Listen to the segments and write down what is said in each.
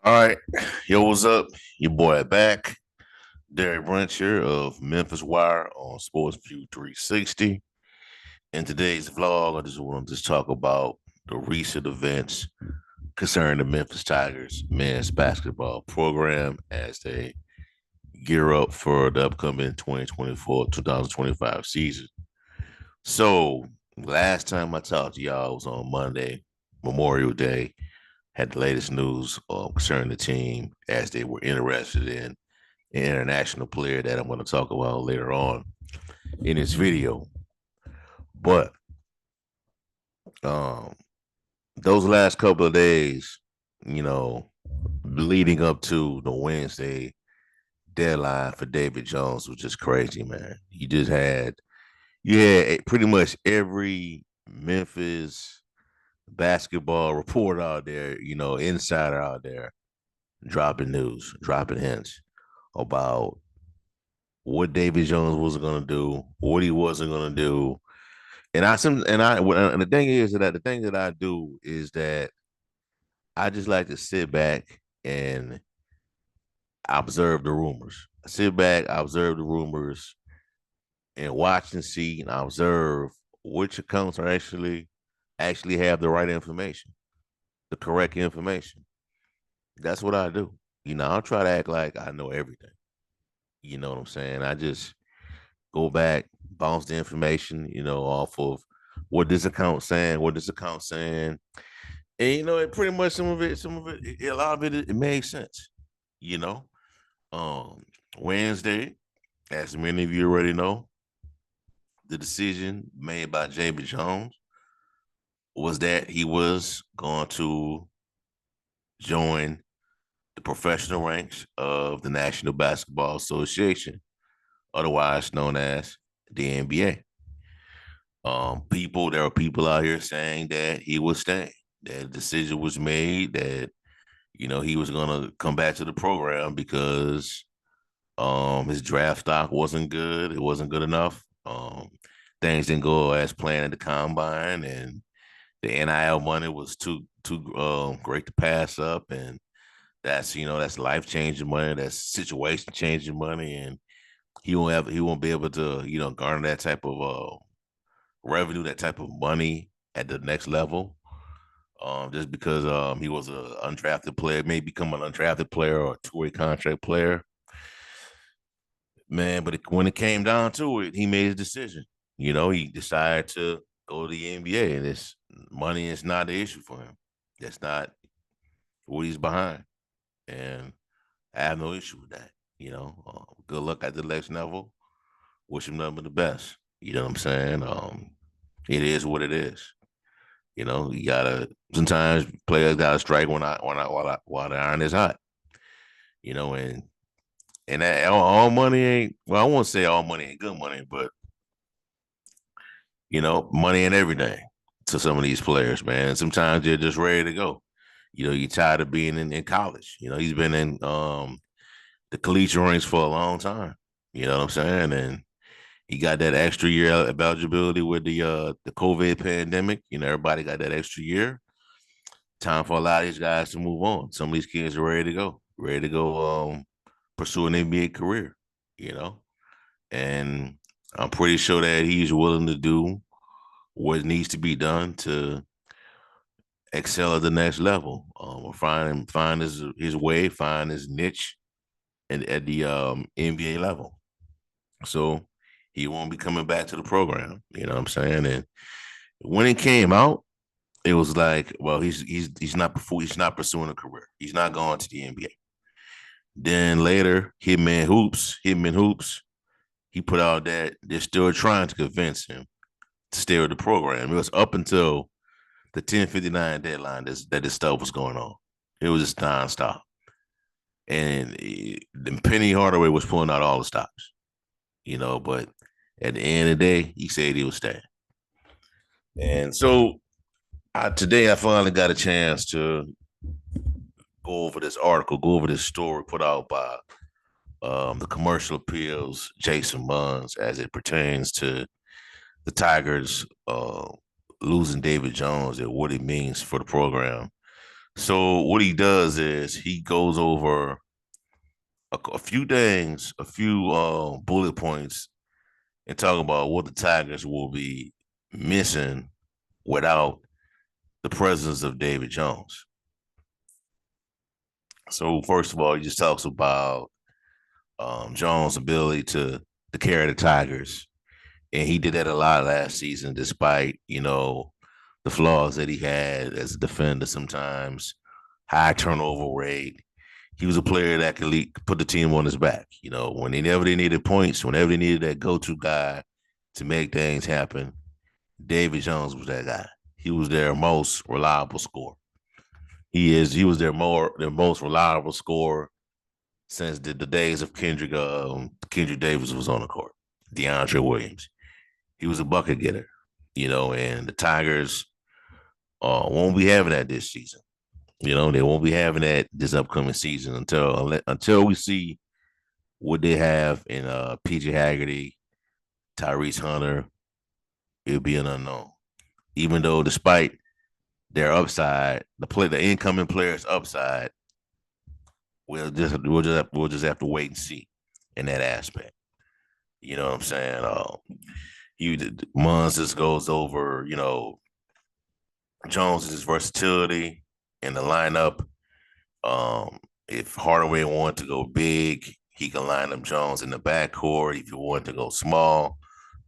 All right. Yo, what's up? Your boy back. Derek Brunch here of Memphis Wire on Sports View 360. In today's vlog, I just want to talk about the recent events concerning the Memphis Tigers men's basketball program as they gear up for the upcoming 2024-2025 season. So, last time I talked to y'all was on Monday, Memorial Day. Had the latest news concerning the team as they were interested in an international player that I'm going to talk about later on in this video. But um, those last couple of days, you know, leading up to the Wednesday deadline for David Jones was just crazy, man. You had pretty much every Memphis basketball reporter out there, insider out there dropping news, dropping hints about what David Jones was going to do, what he wasn't going to do. And the thing is that the thing that I do is that I just like to sit back and observe the rumors. Sit back, observe the rumors, and watch and see and observe which accounts are actually have the right information, the correct information. That's what I do. I don't try to act like I know everything. You know what I'm saying? I just go back, bounce the information, off of what this account saying, what this account saying. And it pretty much a lot of it made sense. You know. Wednesday, as many of you already know, the decision made by David Jones was that he was going to join the professional ranks of the National Basketball Association, otherwise known as the NBA. There are people out here saying that he was staying. That decision was made that he was gonna come back to the program because his draft stock wasn't good. It wasn't good enough. Things didn't go as planned at the combine, and the NIL money was too great to pass up. And that's life changing money. That's situation changing money, and he won't be able to garner that type of revenue, that type of money at the next level. Just because he was an undrafted player, may become an undrafted player or a two-way contract player, man. But when it came down to it, he made his decision. He decided to go to the NBA, and this money is not the issue for him. That's not what he's behind, and I have no issue with that. Good luck at the next level. Wish him nothing but the best. You know what I'm saying? It is what it is. You gotta sometimes players gotta strike while the iron is hot. And that all money ain't well. I won't say all money ain't good money, but money ain't everything to some of these players, man. Sometimes they're just ready to go. You're tired of being in college. He's been in the collegiate ranks for a long time. You know what I'm saying? And he got that extra year of eligibility with the COVID pandemic. Everybody got that extra year. Time for a lot of these guys to move on. Some of these kids are ready to go pursue an NBA career, you know? And I'm pretty sure that he's willing to do what needs to be done to excel at the next level. Find his way, find his niche at the NBA level. So he won't be coming back to the program. You know what I'm saying? And when it came out, it was like, well, he's not pursuing a career. He's not going to the NBA. Then later, Hitman Hoops, he put out that they're still trying to convince him to stay with the program. It was up until the 10:59 deadline that this stuff was going on. It was just nonstop. And then Penny Hardaway was pulling out all the stops, but at the end of the day, he said he was staying. And so today I finally got a chance to go over this article, go over this story put out by the commercial appeals Jason Munns as it pertains to the Tigers losing David Jones and what it means for the program. So what he does is he goes over a few things, a few bullet points, and talk about what the Tigers will be missing without the presence of David Jones. So first of all, he just talks about Jones' ability to carry the Tigers, and he did that a lot last season, despite the flaws that he had as a defender. Sometimes high turnover rate. He was a player that could put the team on his back. Whenever they needed points, whenever they needed that go-to guy to make things happen, David Jones was that guy. He was their most reliable scorer. He was their most reliable scorer since the days of Kendrick Davis was on the court. DeAndre Williams. He was a bucket getter, and the Tigers won't be having that this season. They won't be having that this upcoming season until we see what they have in PJ Haggerty, Tyrese Hunter. It'll be an unknown. Even though, despite their upside, the incoming players' upside, we'll just have to wait and see in that aspect. You know what I'm saying? Mons just goes over, Jones's versatility in the lineup. If Hardaway wanted to go big, he can line up Jones in the backcourt. If he wanted to go small,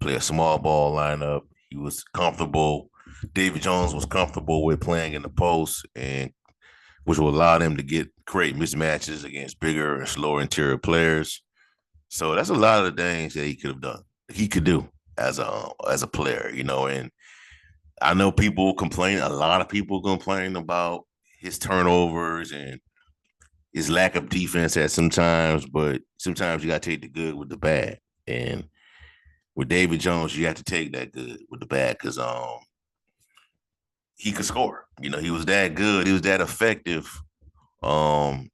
play a small ball lineup. He was comfortable. David Jones was comfortable with playing in the post, and which will allow them to create mismatches against bigger and slower interior players. So that's a lot of the things that he could have done. He could do as a player, and I know people complain. A lot of people complain about his turnovers and his lack of defense at sometimes, but sometimes you got to take the good with the bad. And with David Jones, you have to take that good with the bad because he could score. He was that good. He was that effective um,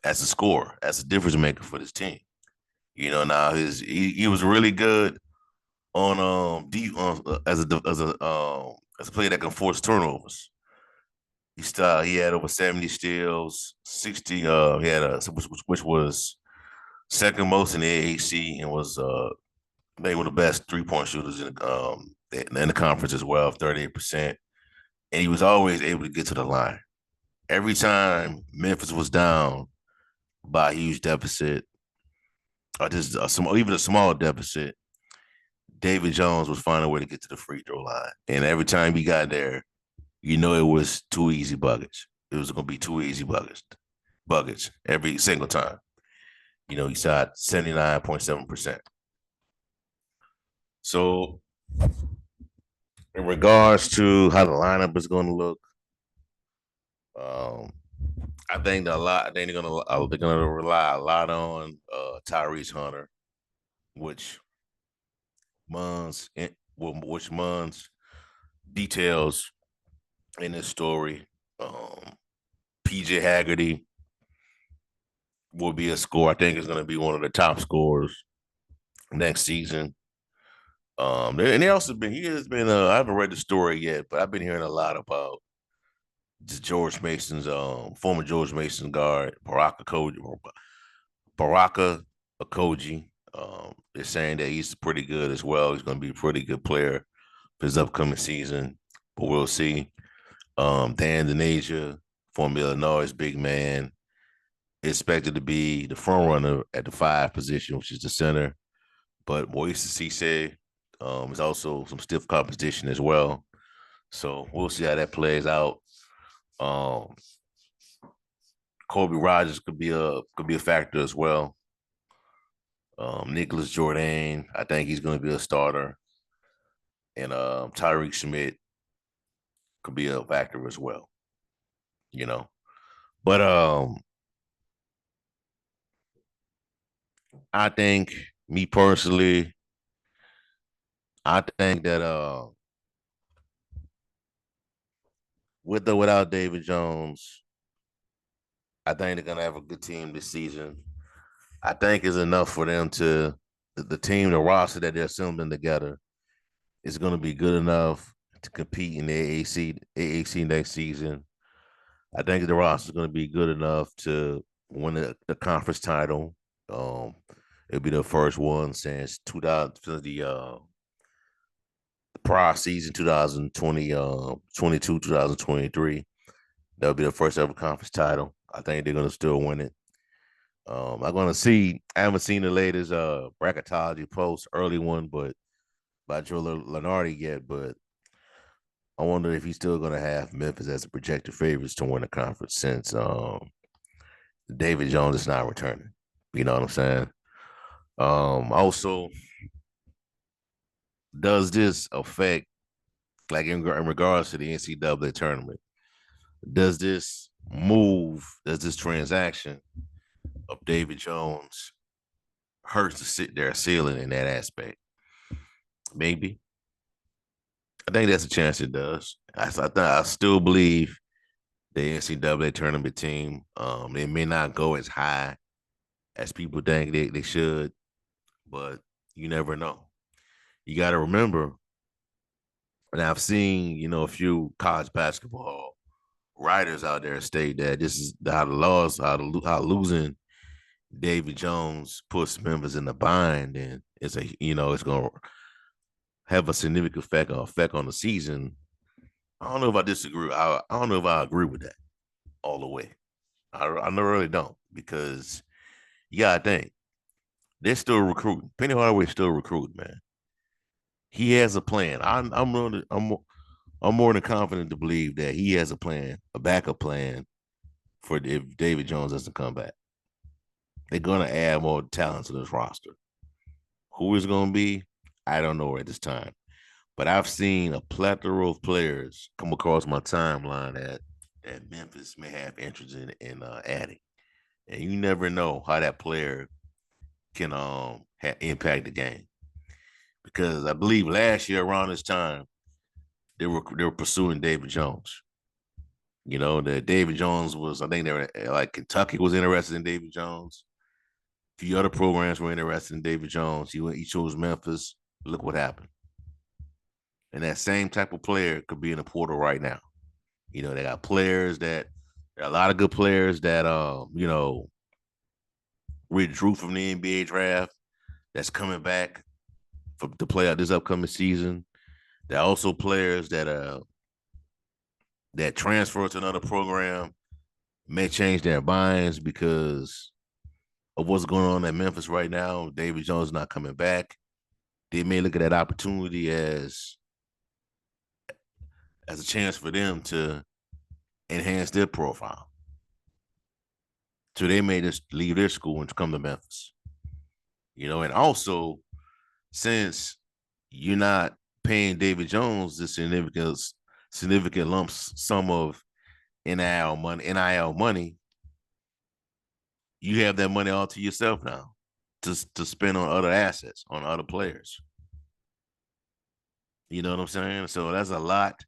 as a scorer, as a difference maker for this team. Now he was really good on as a player that can force turnovers. He had over 70 steals, 60. He had which was second most in the AAC and was maybe one of the best 3-point shooters in the conference as well, 38%. And he was always able to get to the line. Every time Memphis was down by a huge deficit, or just even a small deficit, David Jones was finding a way to get to the free throw line. And every time he got there, it was two easy buckets. It was going to be two easy buckets every single time. He shot 79.7%. So, in regards to how the lineup is going to look, um, I think they're gonna rely a lot on Tyrese Hunter, which Mons which Mons details in this story. PJ Haggerty will be a scorer. I think is going to be one of the top scorers next season. And he has been. I haven't read the story yet, but I've been hearing a lot about George Mason's former George Mason guard Baraka Okoji. They're saying that he's pretty good as well. He's going to be a pretty good player for his upcoming season, but we'll see. Dan Denasia, former Illinois big man, expected to be the front runner at the 5 position, which is the center. But Moises Cisse is also some stiff competition as well. So we'll see how that plays out. Um, Kobe Rogers could be a factor as well. Nicholas Jordan, I think he's going to be a starter, and Tyreek Schmidt could be a factor as well. You know, but I think me personally, I think that with or without David Jones, I think they're gonna have a good team this season. I think is enough for them the team, the roster that they're assembling together is going to be good enough to compete in the AAC next season. I think the roster is going to be good enough to win the conference title. Um, it'll be the first one since 2000 since the prior season 2020 22 2023. That'll be the first ever conference title. I think they're going to still win it. I'm going to see. I haven't seen the latest bracketology post, early one, but by Joe Lenardi yet. But I wonder if he's still going to have Memphis as a projected favorites to win the conference since David Jones is not returning. You know what I'm saying? Also, does this affect, like in regards to the NCAA tournament, does this transaction of David Jones hurts to sit there ceiling in that aspect? Maybe. I think that's a chance it does. I still believe the NCAA tournament team, it may not go as high as people think they should, but you never know. You got to remember, and I've seen, a few college basketball writers out there state that this is how the laws, how losing David Jones puts Memphis in the bind, and it's going to have a significant effect on the season. I don't know if I disagree. I don't know if I agree with that all the way. I really don't, because you gotta think they're still recruiting. Penny Hardaway's still recruiting, man. He has a plan. I'm more than confident to believe that he has a plan, a backup plan for if David Jones doesn't come back. They're gonna add more talent to this roster. Who is gonna be? I don't know at this time. But I've seen a plethora of players come across my timeline that Memphis may have interest in adding, and you never know how that player can impact the game. Because I believe last year around this time they were pursuing David Jones. That David Jones was, I think they were like Kentucky was interested in David Jones. A few other programs were interested in David Jones. He chose Memphis. Look what happened. And that same type of player could be in the portal right now. They got players that there are a lot of good players that withdrew from the NBA draft that's coming back to play out this upcoming season. There are also players that transfer to another program, may change their minds because of what's going on at Memphis right now. David Jones not coming back. They may look at that opportunity as a chance for them to enhance their profile. So they may just leave their school and come to Memphis. And also, since you're not paying David Jones the significant lump sum of NIL money, you have that money all to yourself now to spend on other assets, on other players. You know what I'm saying? So that's a lot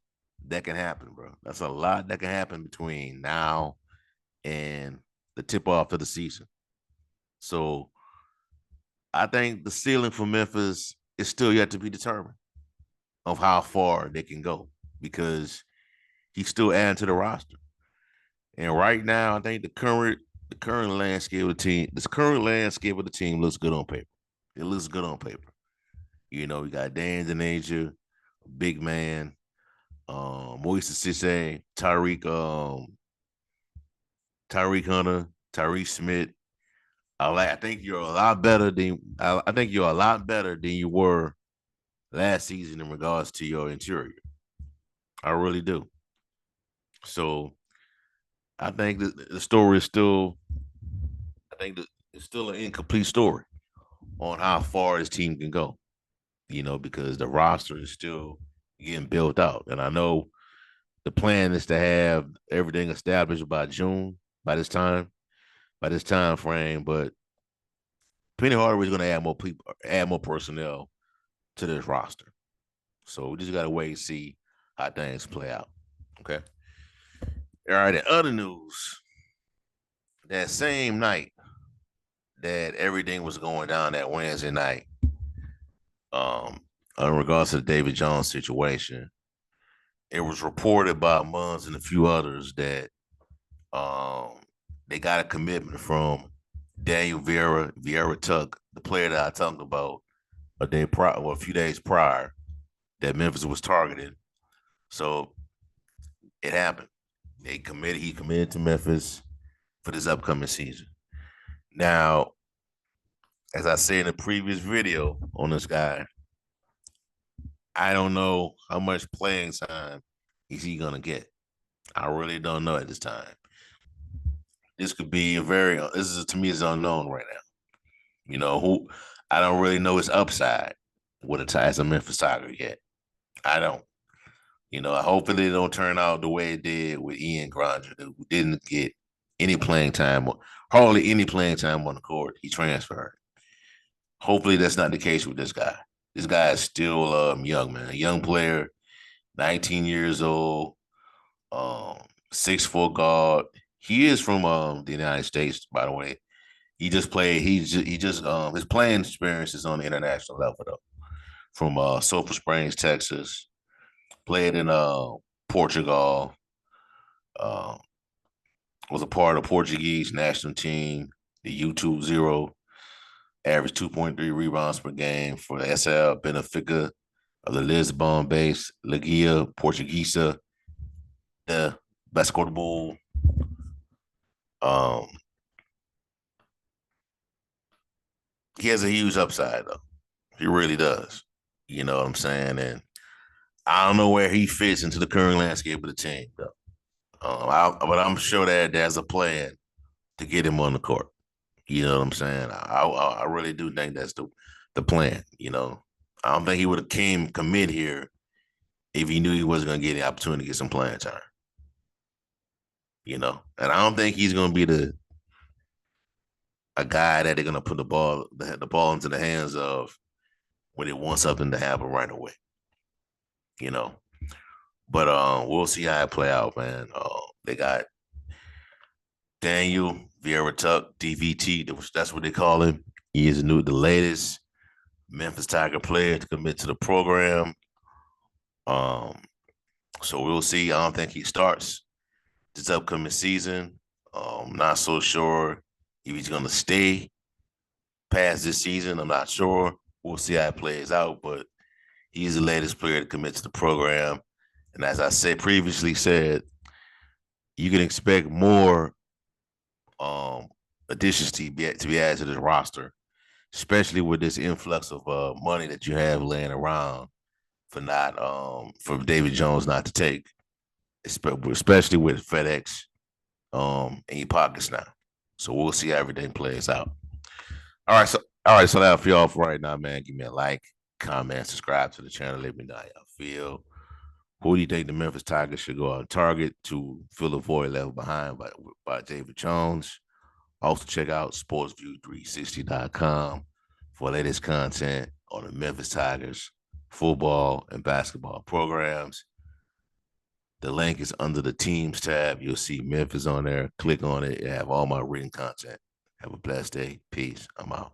that can happen, bro. That's a lot that can happen between now and the tip off of the season. So I think the ceiling for Memphis is still yet to be determined of how far they can go, because he's still adding to the roster. And right now, I think the current landscape of the team looks good on paper. It looks good on paper. You got Dan Denasia, big man, Moise Sisse, Tyreek Hunter, Tyrese Smith. I think you're a lot better than I think you're a lot better than you were last season in regards to your interior. I really do. So I think the story is still. I think that it's still an incomplete story on how far this team can go. Because the roster is still getting built out, and I know the plan is to have everything established by June, by this time frame. But Penny Hardaway is going to add more people, add more personnel to this roster. So we just got to wait and see how things play out. Okay. All right. In other news, that same night that everything was going down that Wednesday night, in regards to the David Jones situation, it was reported by Munz and a few others that Um, they got a commitment from Daniel Vieira Tuck, the player that I talked about a few days prior that Memphis was targeting. So it happened. He committed to Memphis for this upcoming season. Now, as I said in the previous video on this guy, I don't know how much playing time is he gonna get. I really don't know at this time. This could be a very this is to me is unknown right now. You know who I don't really know his upside with a as a Memphis Tiger yet. I don't. You know, hopefully it don't turn out the way it did with Ian Granger, who didn't get any playing time, hardly any playing time on the court. He transferred. Hopefully that's not the case with this guy. This guy is still young, man, a young player, 19 years old, um, 6'4" guard. He is from the United States, by the way. He just played. He just his playing experience is on the international level though. From Sulphur Springs, Texas. Played in Portugal. Uh, was a part of the Portuguese national team, the U2 Zero, averaged 2.3 rebounds per game for the SL Benfica of the Lisbon-based Liga Portuguesa de Basketball. Um, he has a huge upside though. He really does. You know what I'm saying? And I don't know where he fits into the current landscape of the team though. But I'm sure that there's a plan to get him on the court. You know what I'm saying? I really do think that's the plan. You know, I don't think he would have came commit here if he knew he wasn't going to get the opportunity to get some playing time. You know, and I don't think he's going to be the a guy that they're going to put the ball into the hands of when they want something to happen right away. You know, but we'll see how it play out, man. They got Daniel Vieira Tuck, DVT. That's what they call him. He is the latest Memphis Tiger player to commit to the program. Um, so we'll see. I don't think he starts this upcoming season. Not so sure if he's gonna stay past this season. I'm not sure. We'll see how it plays out, but he's the latest player to commit to the program. And as I said previously said, you can expect more additions to be added to this roster, especially with this influx of money that you have laying around for David Jones not to take, especially with FedEx in your pockets now. So we'll see how everything plays out. All right, so that'll be all for right now, man. Give me a like, comment, subscribe to the channel. Let me know how y'all feel. Who do you think the Memphis Tigers should go out and target to fill the void left behind by David Jones? Also, check out sportsview360.com for latest content on the Memphis Tigers football and basketball programs. The link is under the teams tab. You'll see Memphis on there. Click on it. You have all my written content. Have a blessed day. Peace. I'm out.